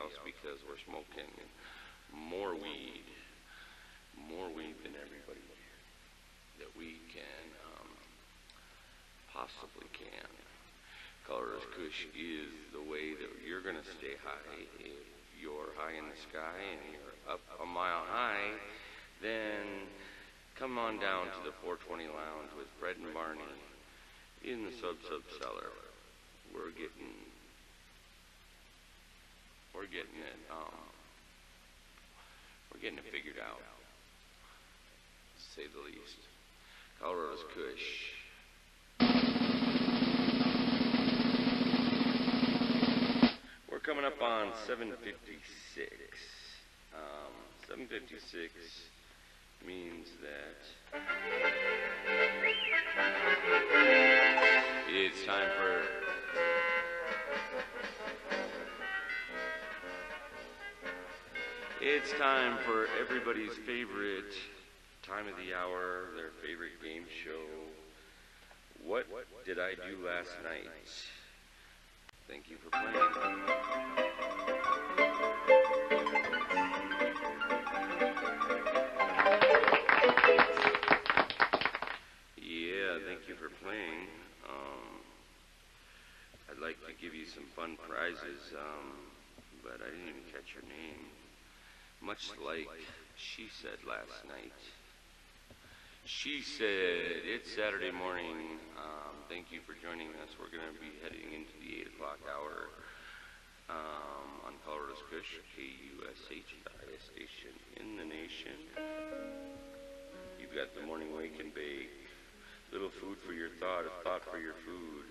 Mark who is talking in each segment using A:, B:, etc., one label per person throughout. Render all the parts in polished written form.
A: house because we're smoking more weed than everybody that we can possibly can. Colorless Kush is the way that you're going to stay high. If you're high in the sky and you're up a mile high, then come on down to the 420 Lounge with Fred and Barney in the cellar. We're getting it figured out, to say the least. Colorless Kush. We're coming up on 7:56. 7:56 means that it's time for everybody's favorite time of the hour, their favorite game show. What did I do last night? Thank you for playing. Yeah, thank you for playing. I'd like to give you some fun prizes, but I didn't even catch your name. Much like she said last night. She said, it's Saturday morning. Thank you for joining us. We're going to be heading into the 8 o'clock hour on Colorless Kush, KUSH, the highest station in the nation. You've got the morning wake and bake. Little food for your thought, a thought for your food.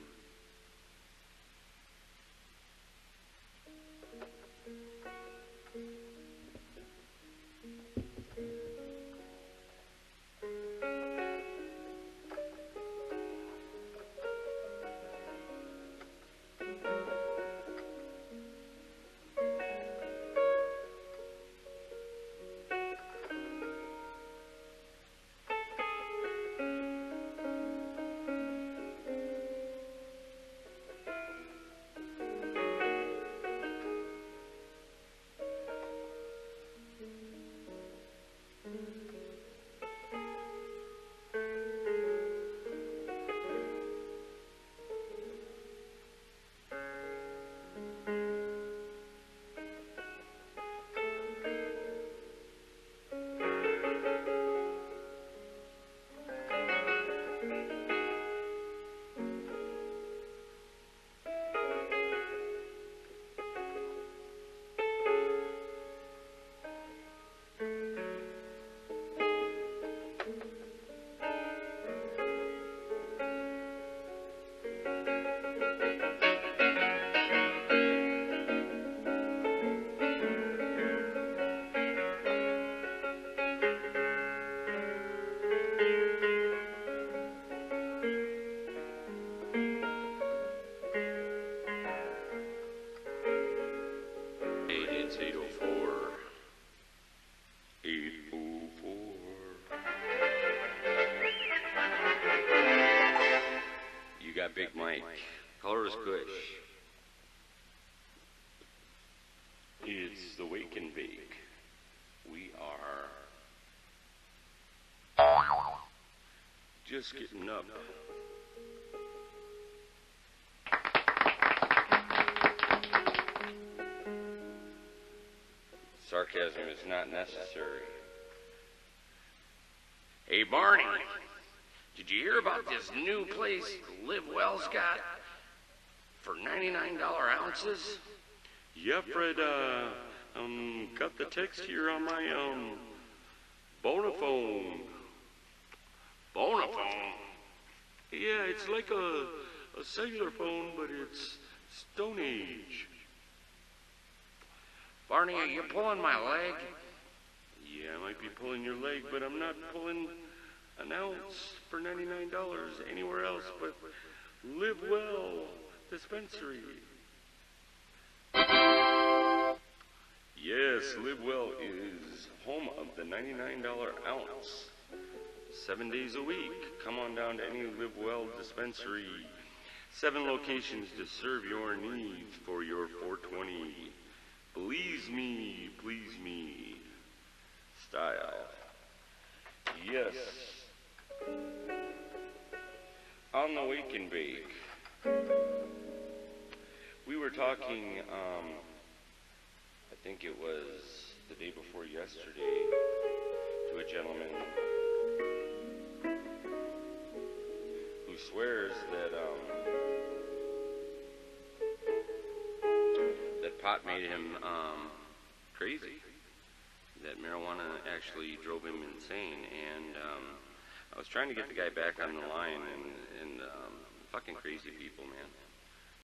A: It's 8:04. 8:04. You got Big Mike. Colorless Kush. It's the wake and bake. We are just getting up. Sarcasm is not necessary. Hey, Barney, did you hear about this new place Live Well's got for $99 ounces? Yeah, Fred, got the text here on my, Bonaphone. Bonaphone? Yeah, it's like a cellular phone, but it's Stone Age. Barney, are you pulling my leg? Yeah, I might be pulling your leg, but I'm not pulling an ounce for $99 anywhere else but Live Well Dispensary. Yes, Live Well is home of the $99 ounce. 7 days a week. Come on down to any Live Well dispensary. 7 locations to serve your needs for your 420. Believe please me style. Yes. On the Wake and Bake, we were talking, I think it was the day before yesterday, to a gentleman who swears that that pot made him crazy, that marijuana actually drove him insane, and I was trying to get the guy back on the line, and fucking crazy people, man.